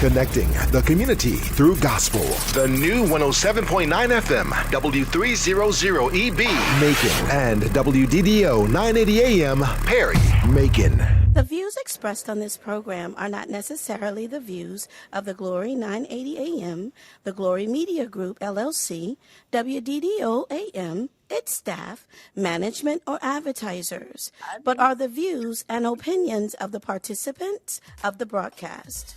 Connecting the community through gospel. The new 107.9 FM, W300EB, Macon, and WDDO 980 AM, Perry, Macon. The views expressed on this program are not necessarily the views of the Glory 980 AM, the Glory Media Group, LLC, WDDO AM, its staff, management, or advertisers, but are the views and opinions of the participants of the broadcast.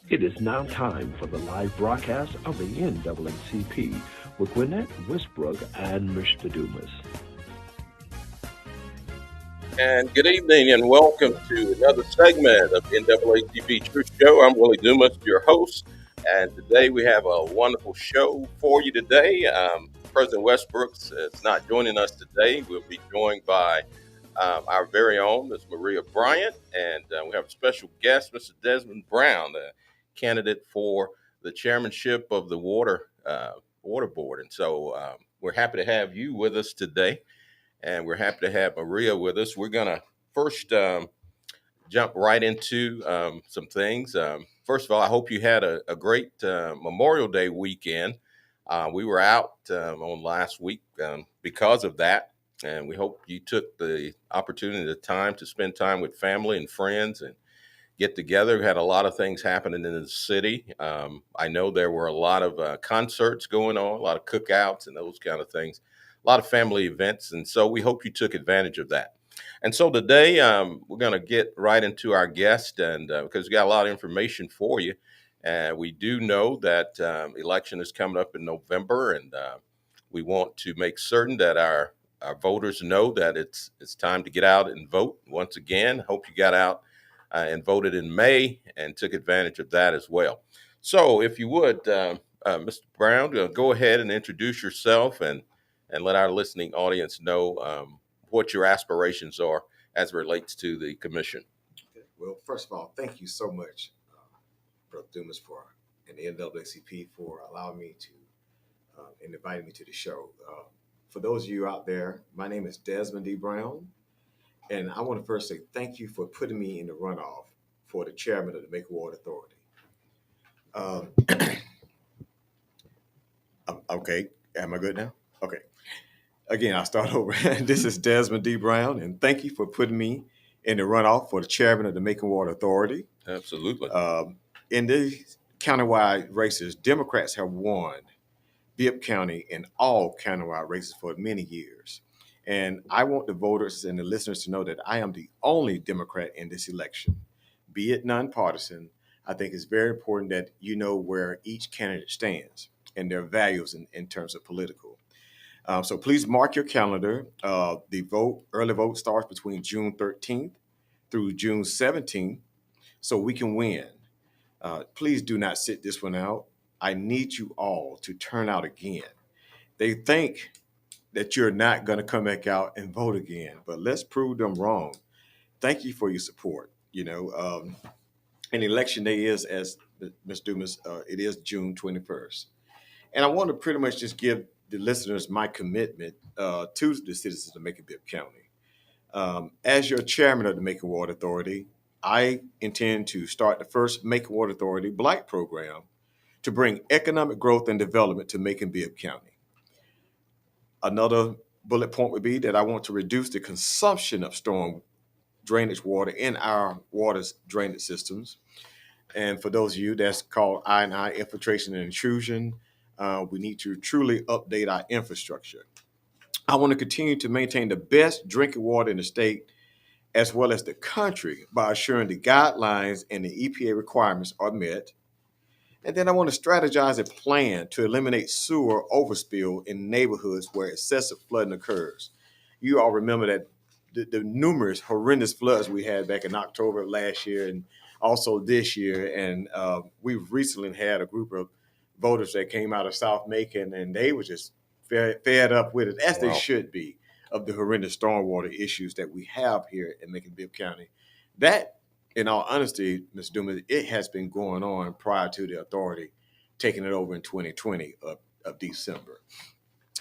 It is now time for the live broadcast of the NAACP with Gwinnett, Westbrook, and Mr. Dumas. And good evening and welcome to another segment of NAACP Truth Show. I'm Willie Dumas, your host, and today we have a wonderful show for you today. President Westbrooks is not joining us today. We'll be joined by our very own Ms. Maria Bryant, and we have a special guest, Mr. Desmond Brown, the candidate for the chairmanship of the Water Board. And so we're happy to have you with us today. And we're happy to have Maria with us. We're going to first jump right into some things. First of all, I hope you had a great Memorial Day weekend. We were out on last week because of that. And we hope you took the opportunity, the time to spend time with family and friends and get together. We had a lot of things happening in the city. I know there were a lot of concerts going on, a lot of cookouts and those kind of things. A lot of family events, and so we hope you took advantage of that. And so today we're going to get right into our guest, and because we got a lot of information for you, and we do know that election is coming up in November, and we want to make certain that our voters know that it's time to get out and vote once again. Hope you got out and voted in May and took advantage of that as well. So if you would, Mr. Brown, go ahead and introduce yourself and let our listening audience know what your aspirations are as it relates to the commission. Okay. Well, first of all, thank you so much, Brother Dumas, and the NAACP for allowing me to and inviting me to the show. For those of you out there, my name is Desmond D. Brown, and I want to first say thank you for putting me in the runoff for the chairman of the Macon Water Authority. Okay, am I good now? Okay. Again, I'll start over. This is Desmond D. Brown, and thank you for putting me in the runoff for the chairman of the Macon Water Authority. Absolutely. In these countywide races, Democrats have won Bibb County in all countywide races for many years. And I want the voters and the listeners to know that I am the only Democrat in this election. Be it nonpartisan, I think it's very important that you know where each candidate stands and their values in terms of political. So please mark your calendar. The early vote starts between June 13th through June 17th, so we can win. Please do not sit this one out. I need you all to turn out again. They think that you're not going to come back out and vote again, but let's prove them wrong. Thank you for your support. And election day is, as Ms. Dumas, it is June 21st. And I want to pretty much just give the listeners my commitment to the citizens of Macon-Bibb County. As your chairman of the Macon Water Authority, I intend to start the first Macon Water Authority Blight program to bring economic growth and development to Macon-Bibb County. Another bullet point would be that I want to reduce the consumption of storm drainage water in our water drainage systems. And for those of you, that's called I&I, infiltration and intrusion. We need to truly update our infrastructure. I want to continue to maintain the best drinking water in the state as well as the country by assuring the guidelines and the EPA requirements are met. And then I want to strategize a plan to eliminate sewer overspill in neighborhoods where excessive flooding occurs. You all remember that the numerous horrendous floods we had back in October of last year and also this year. And we've recently had a group of voters that came out of South Macon, and they were just fed up with it, as they should be, of the horrendous stormwater issues that we have here in Macon-Bibb County. That, in all honesty, Ms. Dumas, it has been going on prior to the authority taking it over in 2020 of December.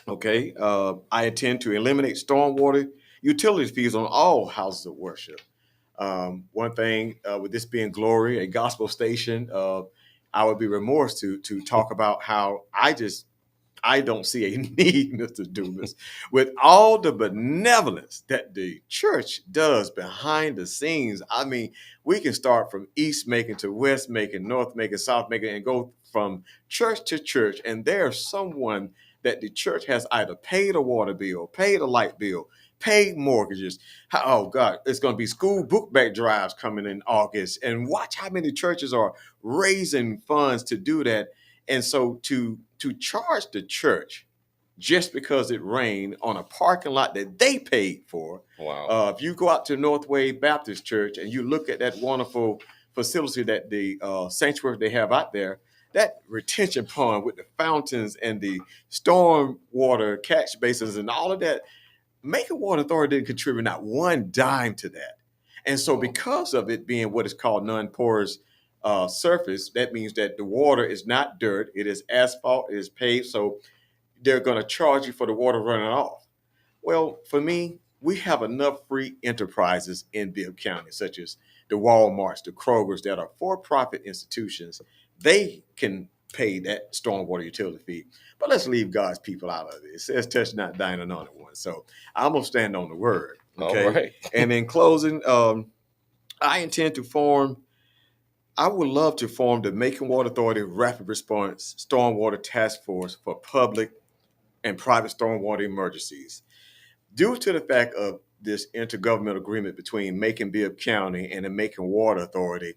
Okay, I intend to eliminate stormwater utility fees on all houses of worship. One thing with this being Glory, a gospel station, I would be remorse to talk about how I don't see a need, Mr. Dumas, with all the benevolence that the church does behind the scenes. I mean, we can start from East Macon to West Macon, North Macon, South Macon, and go from church to church. And there's someone that the church has either paid a water bill, paid a light bill, paid mortgages. Oh God, it's going to be school book bag drives coming in August. And watch how many churches are raising funds to do that. And so to charge the church just because it rained on a parking lot that they paid for. Wow. If you go out to Northway Baptist Church and you look at that wonderful facility that the sanctuary they have out there, that retention pond with the fountains and the storm water catch basins and all of that, Macon Water Authority didn't contribute not one dime to that. And so because of it being what is called non-porous surface, that means that the water is not dirt, it is asphalt, it is paved, so they're going to charge you for the water running off. Well, for me, we have enough free enterprises in Bibb County, such as the Walmarts, the Krogers, that are for-profit institutions. They can pay that stormwater utility fee. But let's leave God's people out of it. It says, touch not thine anointed one. So I'm going to stand on the word. Okay. All right. And in closing, I would love to form the Macon Water Authority Rapid Response Stormwater Task Force for public and private stormwater emergencies. Due to the fact of this intergovernmental agreement between Macon Bibb County and the Macon Water Authority,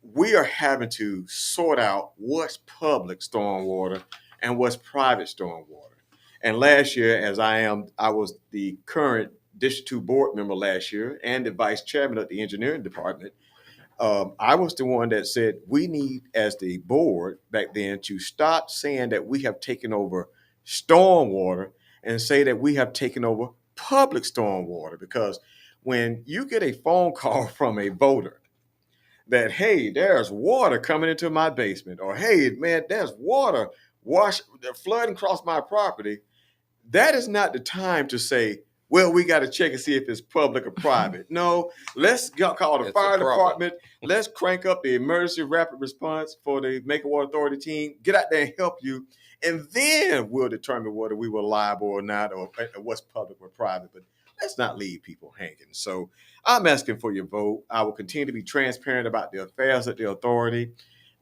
we are having to sort out what's public stormwater and what's private stormwater. And last year, as I was the current District 2 board member last year and the vice chairman of the engineering department. I was the one that said we need, as the board back then, to stop saying that we have taken over stormwater and say that we have taken over public stormwater. Because when you get a phone call from a voter that, hey, there's water coming into my basement, or hey, man, there's water flooding across my property, that is not the time to say, well, we got to check and see if it's public or private. No, let's call the fire department. Let's crank up the emergency rapid response for the Macon Water Authority team. Get out there and help you. And then we'll determine whether we were liable or not, or what's public or private. But let's not leave people hanging. So I'm asking for your vote. I will continue to be transparent about the affairs of the authority.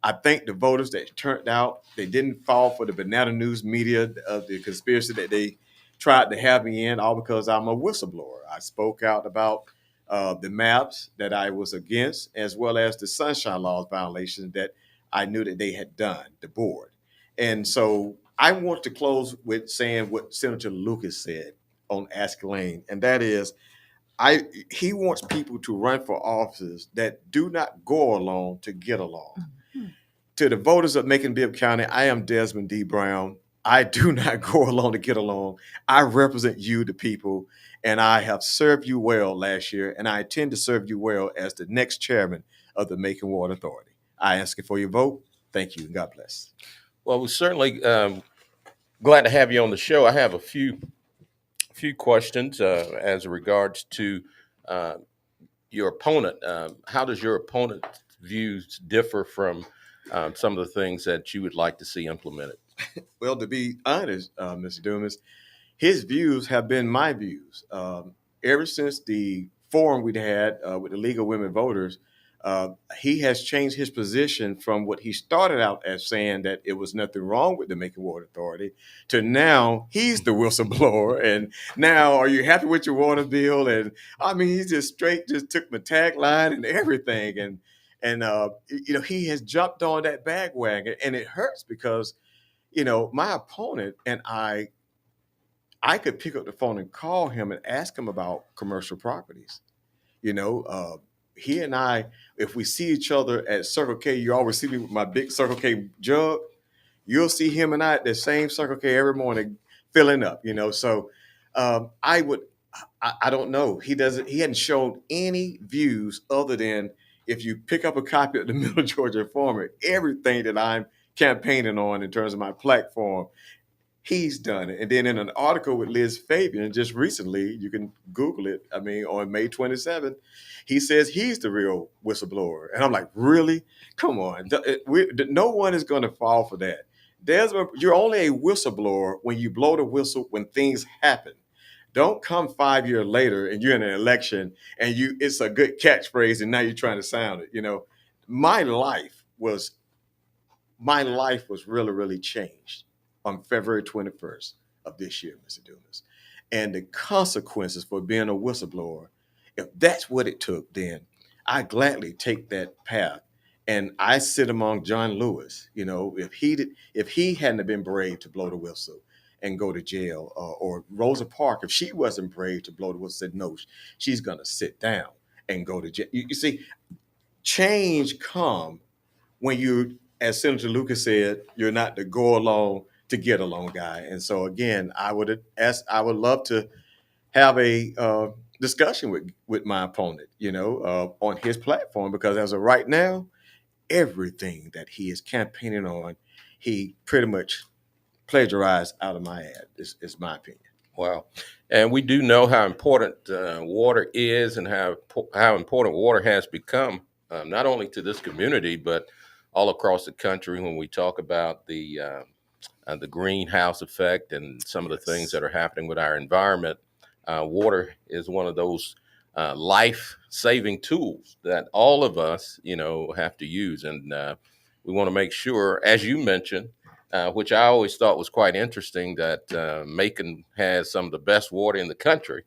I thank the voters that turned out. They didn't fall for the banana news media of the conspiracy that they tried to have me in, all because I'm a whistleblower. I spoke out about the maps that I was against, as well as the sunshine laws violations that I knew that they had done, the board. And so I want to close with saying what Senator Lucas said on Ask Lane, and that is, he wants people to run for offices that do not go along to get along. Mm-hmm. To the voters of Macon Bibb County, I am Desmond D. Brown. I do not go along to get along. I represent you, the people, and I have served you well last year, and I intend to serve you well as the next chairman of the Macon Water Authority. I ask you for your vote. Thank you, and God bless. Well, we're certainly glad to have you on the show. I have a few questions as regards to your opponent. How does your opponent's views differ from some of the things that you would like to see implemented? Well, to be honest, Mr. Dumas, his views have been my views. Ever since the forum we had with the League of Women Voters, he has changed his position from what he started out as saying that it was nothing wrong with the Macon Water Authority to now he's the whistleblower. And now, are you happy with your water bill? And I mean, he just took my tagline and everything. And he has jumped on that bandwagon, and it hurts because my opponent and I could pick up the phone and call him and ask him about commercial properties. He and I, if we see each other at Circle K, you always see me with my big Circle K jug. You'll see him and I at the same Circle K every morning filling up, So I don't know. He hadn't shown any views other than, if you pick up a copy of the Middle Georgia Informer, everything that I'm campaigning on in terms of my platform, He's done it. And then in an article with Liz Fabian just recently, you can Google it. I mean, on May 27th, he says he's the real whistleblower. And I'm like, really? Come on. No one is going to fall for that. You're only a whistleblower when you blow the whistle when things happen. Don't come 5 years later and you're in an election and it's a good catchphrase and now you're trying to sound it. My life was really, really changed on February 21st of this year, Mr. Dumas. And the consequences for being a whistleblower, if that's what it took, then I gladly take that path. And I sit among John Lewis. If he hadn't been brave to blow the whistle and go to jail, or Rosa Parks, if she wasn't brave to blow the whistle, said no, she's gonna sit down and go to jail. You see, change come when you, as Senator Lucas said, you're not the go along to get along guy. And so again, I would love to have a discussion with my opponent, on his platform, because as of right now, everything that he is campaigning on, he pretty much plagiarized out of my ad. Is my opinion. Wow. And we do know how important water is and how important water has become, not only to this community, but all across the country when we talk about the greenhouse effect and some of the things that are happening with our environment. Water is one of those life-saving tools that all of us, have to use. And we want to make sure, as you mentioned, which I always thought was quite interesting, that Macon has some of the best water in the country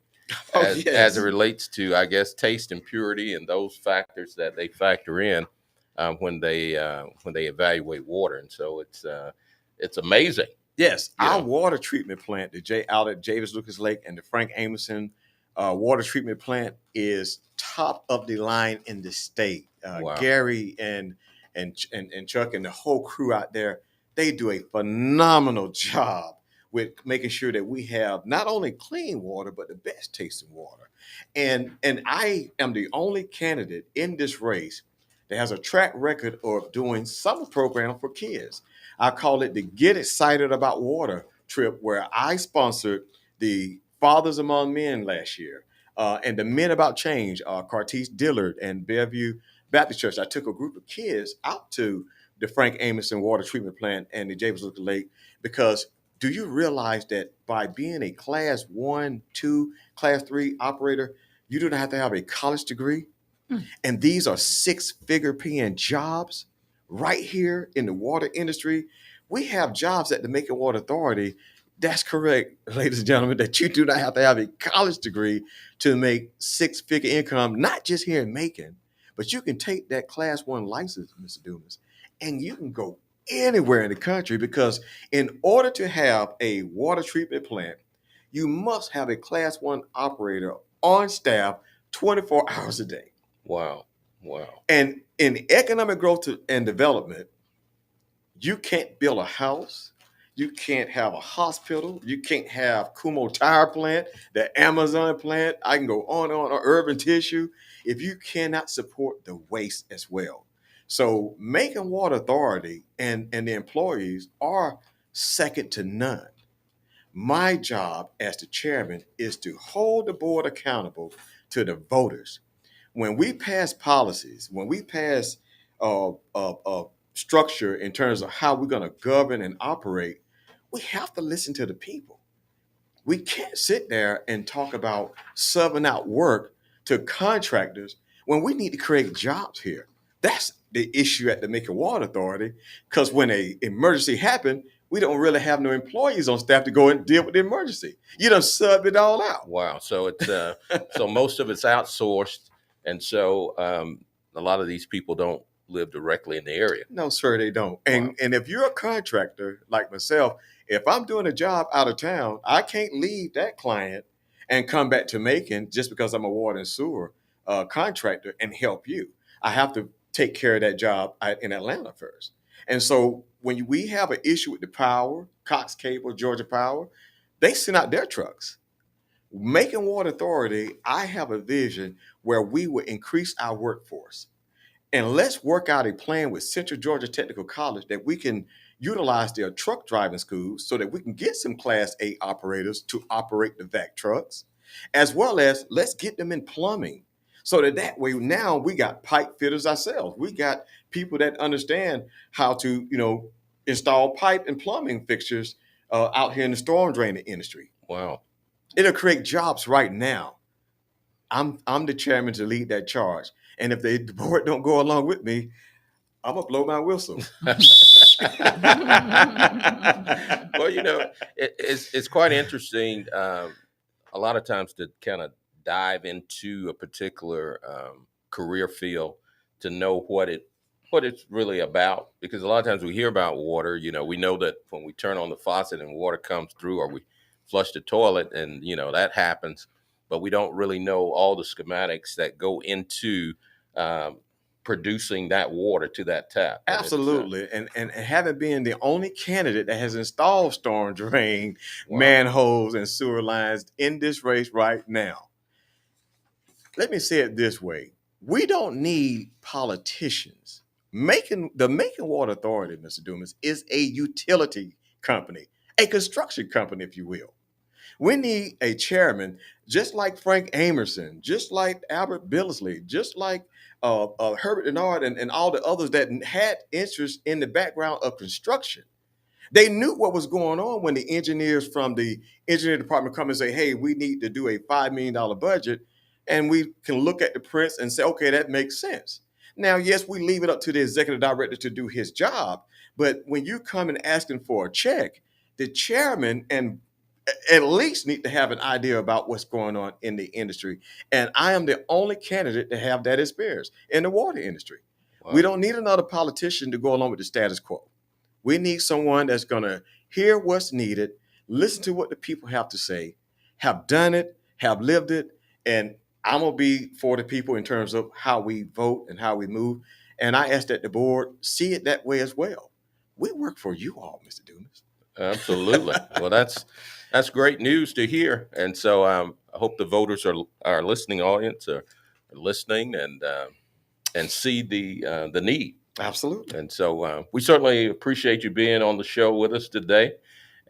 as it relates to, I guess, taste and purity and those factors that they factor in when they evaluate water. And so it's amazing. Yes, our water treatment plant, out at Javis Lucas Lake and the Frank Amerson water treatment plant, is top of the line in the state. Wow. Gary and Chuck and the whole crew out there, they do a phenomenal job with making sure that we have not only clean water, but the best tasting water. And I am the only candidate in this race that has a track record of doing summer program for kids. I call it the Get Excited About Water trip, where I sponsored the Fathers Among Men last year, and the Men About Change, Cartice Dillard and Bellevue Baptist Church. I took a group of kids out to the Frank Amerson water treatment plant and the James Lucas Lake, because do you realize that by being a class 1, 2, class 3 operator, you do not have to have a college degree? And these are 6-figure paying jobs right here in the water industry. We have jobs at the Macon Water Authority. That's correct, ladies and gentlemen, that you do not have to have a college degree to make 6-figure income, not just here in Macon, but you can take that class 1 license, Mr. Dumas, and you can go anywhere in the country, because in order to have a water treatment plant, you must have a class 1 operator on staff 24 hours a day. Wow. And in economic growth and development, you can't build a house, you can't have a hospital, you can't have Kumo Tire Plant, the Amazon plant, I can go on, or Urban Tissue, if you cannot support the waste as well. So Macon Water Authority and the employees are second to none. My job as the chairman is to hold the board accountable to the voters. When we pass policies, when we pass structure in terms of how we're going to govern and operate, we have to listen to the people. We can't sit there and talk about subbing out work to contractors when we need to create jobs here. That's the issue at the Macon Water Authority, because when an emergency happened, we don't really have no employees on staff to go and deal with the emergency. You done subbed it all out. Wow. So it's so most of it's outsourced. And so a lot of these people don't live directly in the area. No, sir, they don't. And if you're a contractor like myself, if I'm doing a job out of town, I can't leave that client and come back to Macon just because I'm a water and sewer contractor and help you. I have to take care of that job in Atlanta first. And so when we have an issue with the power, Cox Cable, Georgia Power, they send out their trucks. Macon Water Authority, I have a vision where we will increase our workforce. And let's work out a plan with Central Georgia Technical College that we can utilize their truck driving schools so that we can get some Class A operators to operate the vac trucks, as well as let's get them in plumbing. So that way now we got pipe fitters ourselves. We got people that understand how to, install pipe and plumbing fixtures out here in the storm drainage industry. Wow. It'll create jobs right now. I'm the chairman to lead that charge. And if the board don't go along with me, I'm gonna blow my whistle. Well, it's quite interesting. A lot of times to kind of dive into a particular career field to know what it's really about, because a lot of times we hear about water. We know that when we turn on the faucet and water comes through, or we flush the toilet, and that happens, but we don't really know all the schematics that go into producing that water to that tap. Absolutely. And having been the only candidate that has installed storm drain, manholes, and sewer lines in this race right now, let me say it this way. We don't need politicians. The Macon Water Authority, Mr. Dumas, is a utility company, a construction company, if you will. We need a chairman, just like Frank Amerson, just like Albert Billingsley, just like Herbert Denard and all the others that had interest in the background of construction. They knew what was going on when the engineers from the engineering department come and say, hey, we need to do a $5 million budget. And we can look at the prints and say, okay, that makes sense. Now, yes, we leave it up to the executive director to do his job. But when you come and asking for a check, the chairman and at least need to have an idea about what's going on in the industry. And I am the only candidate to have that experience in the water industry. Wow. We don't need another politician to go along with the status quo. We need someone that's going to hear what's needed, listen to what the people have to say, have done it, have lived it, and I'm going to be for the people in terms of how we vote and how we move. And I ask that the board see it that way as well. We work for you all, Mr. Dumas. Absolutely. Well, that's great news to hear. And so I hope the voters our listening audience are listening and see the need. Absolutely. And so we certainly appreciate you being on the show with us today.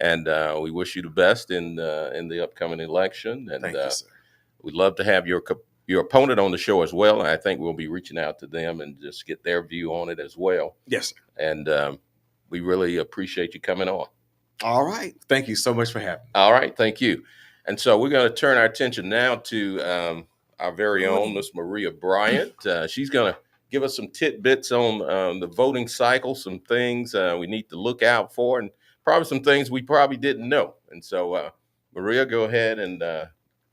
And we wish you the best in the upcoming election. And thank you, sir. We'd love to have your opponent on the show as well. I think we'll be reaching out to them and just get their view on it as well. Yes, sir. And we really appreciate you coming on. All right. Thank you so much for having me. All right. Thank you. And so we're going to turn our attention now to our very own Miss Maria Bryant. She's going to give us some tidbits on the voting cycle, some things we need to look out for, and probably some things we probably didn't know. And so, Maria, go ahead and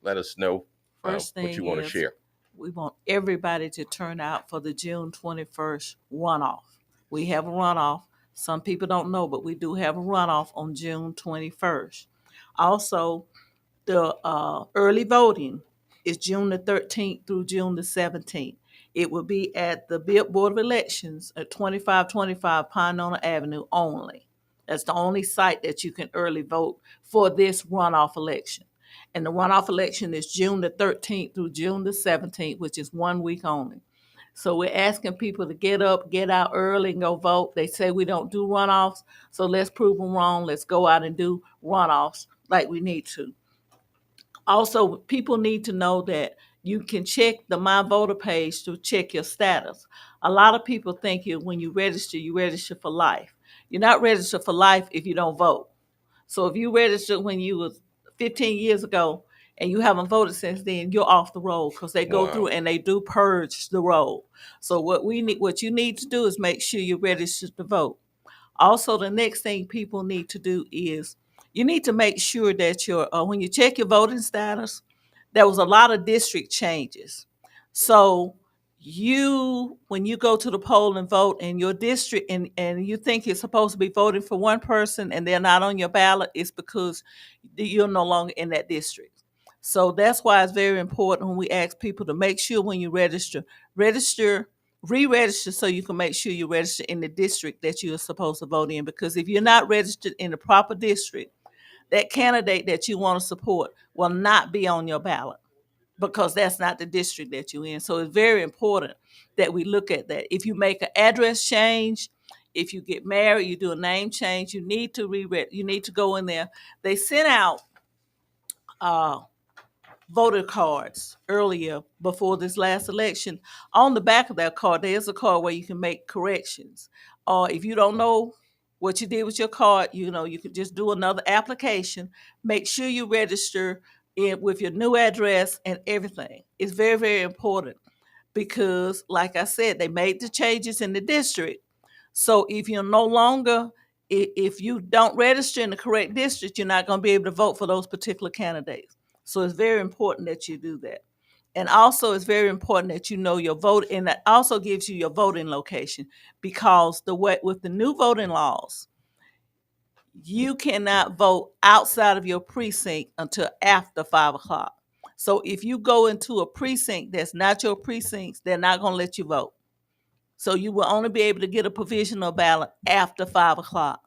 let us know what you want to share. We want everybody to turn out for the June 21st runoff. We have a runoff. Some people don't know, but we do have a runoff on June 21st. Also, the early voting is June the 13th through June the 17th. It will be at the BIP Board of Elections at 2525 Pinona Avenue only. That's the only site that you can early vote for this runoff election. And the runoff election is June the 13th through June the 17th, which is 1 week only. So we're asking people to get up, get out early and go vote. They say we don't do runoffs, so let's prove them wrong. Let's go out and do runoffs like we need to. Also, people need to know that you can check the My Voter page to check your status. A lot of people think when you register for life. You're not registered for life if you don't vote. So if you registered when you was 15 years ago and you haven't voted since then, you're off the roll because they go through and they do purge the roll. So what you need to do is make sure you're registered to vote. Also, the next thing people need to do is you need to make sure that when you check your voting status, there was a lot of district changes. So when you go to the poll and vote in your district and you think you're supposed to be voting for one person and they're not on your ballot, it's because you're no longer in that district. So that's why it's very important when we ask people to make sure when you re-register so you can make sure you register in the district that you're supposed to vote in. Because if you're not registered in the proper district, that candidate that you want to support will not be on your ballot, because that's not the district that you're in. So it's very important that we look at that. If you make an address change, If you get married, you do a name change, you need to you need to go in there. They sent out voter cards earlier before this last election. On the back of that card, there's a card where you can make corrections. Or if you don't know what you did with your card, you can just do another application. Make sure you register it with your new address and everything. It's very, very important because, like I said, they made the changes in the district. So if you're no longer, if you don't register in the correct district, you're not going to be able to vote for those particular candidates. So it's very important that you do that. And also, it's very important that you know your vote, and that also gives you your voting location, because with the new voting laws, you cannot vote outside of your precinct until after 5 o'clock. So if you go into a precinct that's not your precinct, they're not going to let you vote. So you will only be able to get a provisional ballot after 5 o'clock.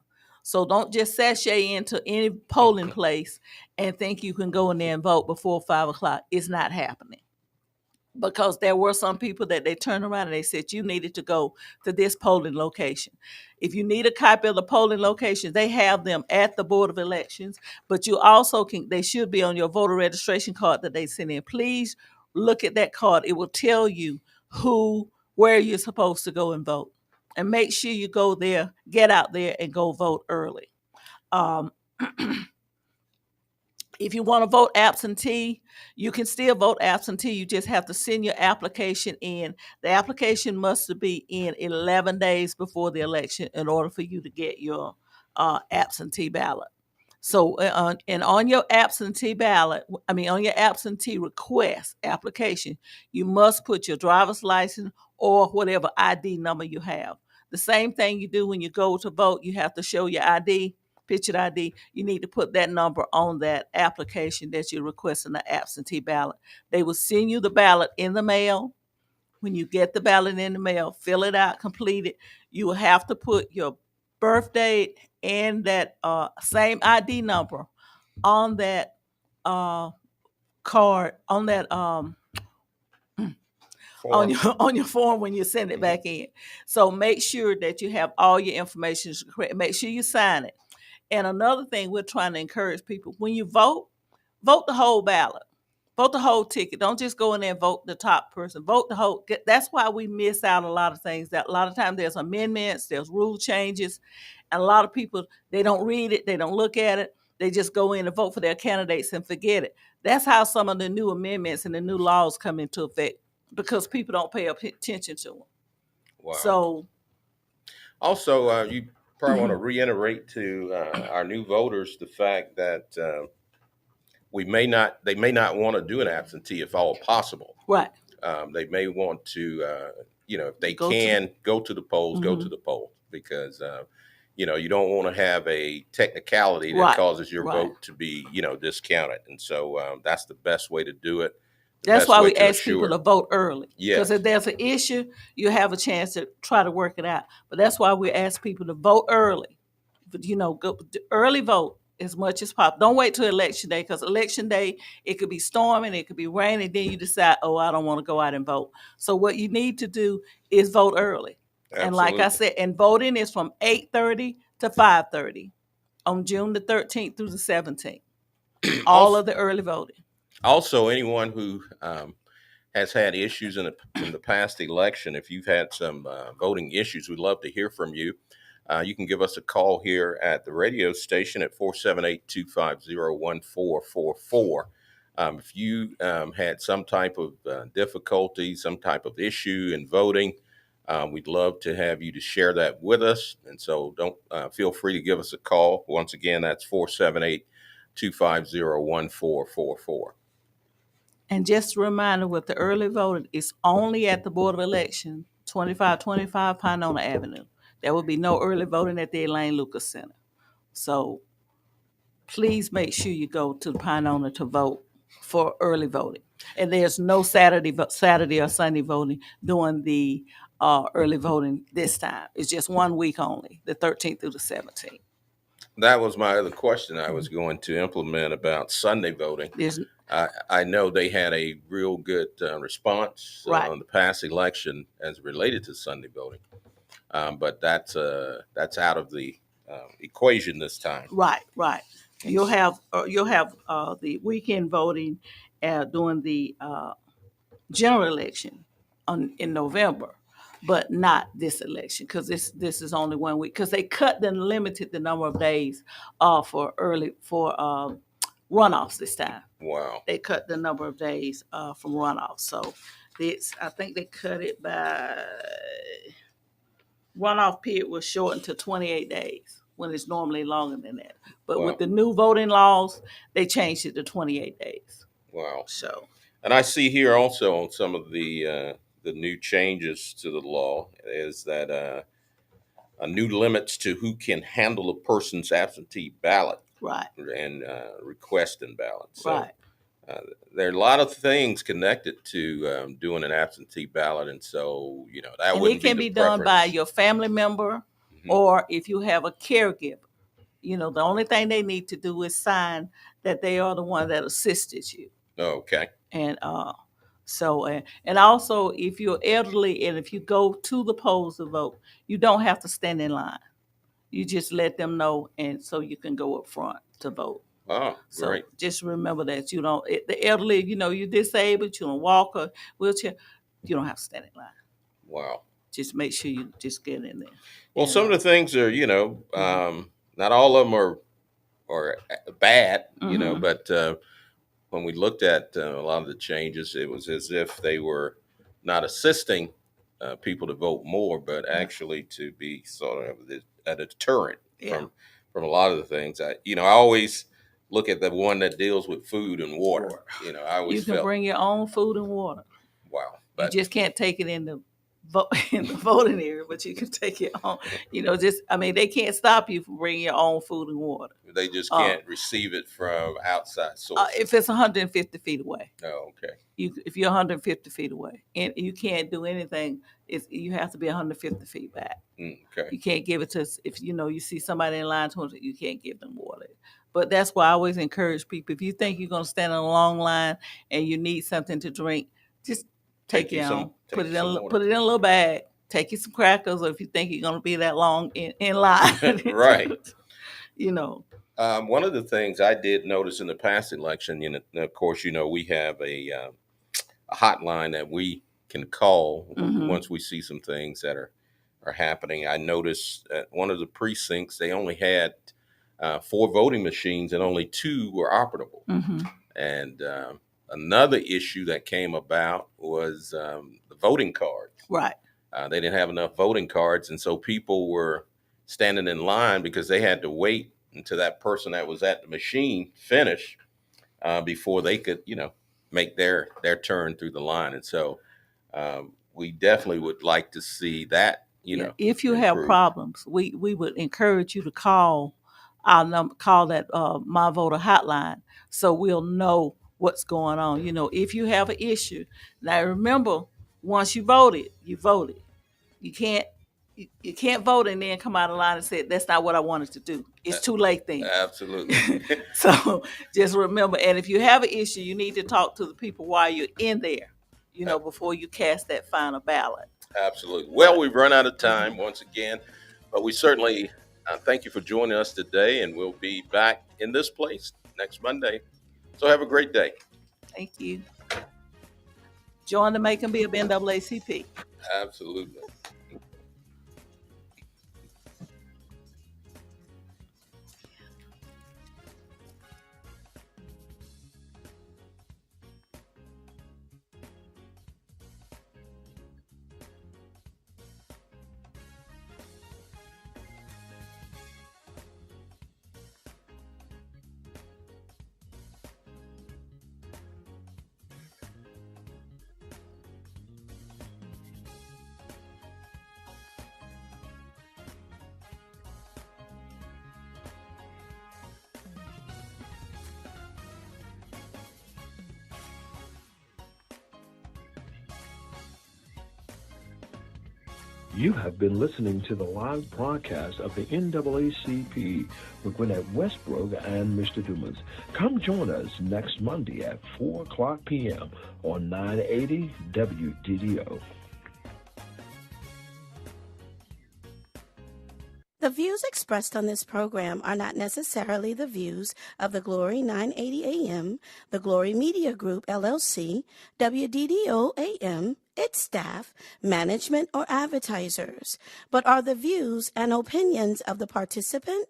So don't just sashay into any polling place and think you can go in there and vote before 5 o'clock. It's not happening. Because there were some people that they turned around and they said you needed to go to this polling location. If you need a copy of the polling locations, they have them at the Board of Elections, but you also they should be on your voter registration card that they send in. Please look at that card. It will tell you where you're supposed to go and vote. And make sure you go there, get out there and go vote early. If you want to vote absentee, you can still vote absentee. You just have to send your application in. The application must be in 11 days before the election in order for you to get your absentee ballot. So, and on your absentee ballot, on your absentee request application, you must put your driver's license or whatever ID number you have. The same thing you do when you go to vote, you have to show your ID. Picture ID, you need to put that number on that application that you're requesting the absentee ballot. They will send you the ballot in the mail. When you get the ballot in the mail, fill it out, complete it. You will have to put your birth date and that same ID number on that card, on that on your form when you send it back in. So make sure that you have all your information correct. Make sure you sign it. And another thing we're trying to encourage people, when you vote the whole ballot. Vote the whole ticket. Don't just go in there and vote the top person. Vote the whole. That's why we miss out a lot of things. That a lot of times there's amendments, there's rule changes, and a lot of people, they don't read it, they don't look at it. They just go in and vote for their candidates and forget it. That's how some of the new amendments and the new laws come into effect, because people don't pay attention to them. Wow. So, also, you probably want to reiterate to our new voters the fact that they may not want to do an absentee if all possible. Right. They may want to, if they can go to the polls, go to the polls, because you don't want to have a technicality that causes your vote to be, discounted. And so that's the best way to do it. That's why we ask people to vote early. Yes. Because if there's an issue, you have a chance to try to work it out. But that's why we ask people to vote early. But, go early vote as much as possible. Don't wait till election day, because election day, it could be storming, it could be raining, then you decide, I don't want to go out and vote. So what you need to do is vote early. Absolutely. And like I said, and voting is from 8:30 to 5:30 on June the 13th through the 17th. All of the early voting. Also, anyone who has had issues in the past election, if you've had some voting issues, we'd love to hear from you. You can give us a call here at the radio station at 478-250-1444. If you had some type of difficulty, some type of issue in voting, we'd love to have you to share that with us. And so don't feel free to give us a call. Once again, that's 478-250-1444. And just a reminder, with the early voting, it's only at the Board of Election, 2525 Pinona Avenue. There will be no early voting at the Elaine Lucas Center. So please make sure you go to Pinona to vote for early voting. And there's no Saturday or Sunday voting during the early voting this time. It's just 1 week only, the 13th through the 17th. That was my other question I was going to implement about Sunday voting. I know they had a real good response on the past election as related to Sunday voting. but that's out of the equation this time. Right. You'll have the weekend voting during the general election in November, but not this election because this is only 1 week because they cut and limited the number of days for runoffs this time. Wow. They cut the number of days from runoffs, so I think they cut it by runoff period was shortened to 28 days when it's normally longer than that. But Wow. with the new voting laws, they changed it to 28 days. Wow. So, and I see here also on some of the new changes to the law is that a new limits to who can handle a person's absentee ballot, right, and requesting ballots. So, right. There are a lot of things connected to doing an absentee ballot, and so that And wouldn't it can be be the done by preference. your family member, or if you have a caregiver. The only thing they need to do is sign that they are the one that assisted you. Okay. And and also if you're elderly and if you go to the polls to vote, you don't have to stand in line. You just let them know, and so you can go up front to vote. Oh, So great. just remember that the elderly, you're disabled, you're in a walker, wheelchair, you don't have to stand in line. Wow. Just make sure you just get in there. Well, some of the things are, not all of them are bad, but when we looked at a lot of the changes, it was as if they were not assisting people to vote more, but actually to be sort of a deterrent from a lot of the things. I always look at the one that deals with food and water. I always You can bring your own food and water. Wow. You just can't take it in the voting area, but you can take it on. They can't stop you from bringing your own food and water. They just can't receive it from outside sources. If it's 150 feet away. Oh, okay. If you're 150 feet away, and you can't do anything, you have to be 150 feet back. Okay. You can't give it to, if you see somebody in line, you can't give them water. But that's why I always encourage people, if you think you're going to stand in a long line and you need something to drink, just take your own. Put it in a little bag. Take you some crackers, or if you think you're going to be that long in line. Right. One of the things I did notice in the past election, of course, we have a hotline that we can call once we see some things that are happening. I noticed at one of the precincts, they only had 4 voting machines and only 2 were operable. And another issue that came about was the voting cards. Right. They didn't have enough voting cards, and so people were standing in line because they had to wait until that person that was at the machine finished before they could, make their turn through the line. And so we definitely would like to see that, if you have problems, we would encourage you to call our number, call that My Voter hotline, so we'll know what's going on. If you have an issue. Now remember, once you voted, you voted. You can't vote and then come out of line and say, that's not what I wanted to do. It's too late then. Absolutely. So just remember, and if you have an issue, you need to talk to the people while you're in there, before you cast that final ballot. Absolutely. Well, we've run out of time once again, but we certainly thank you for joining us today, and we'll be back in this place next Monday. So have a great day. Thank you. Join the Make and Be of NAACP. Absolutely. You have been listening to the live broadcast of the NAACP with Gwinnett Westbrook and Mr. Dumas. Come join us next Monday at 4 o'clock p.m. on 980 WDDO. The views expressed on this program are not necessarily the views of the Glory 980 AM, the Glory Media Group, LLC, WDDO AM, its staff, management, or advertisers, but are the views and opinions of the participant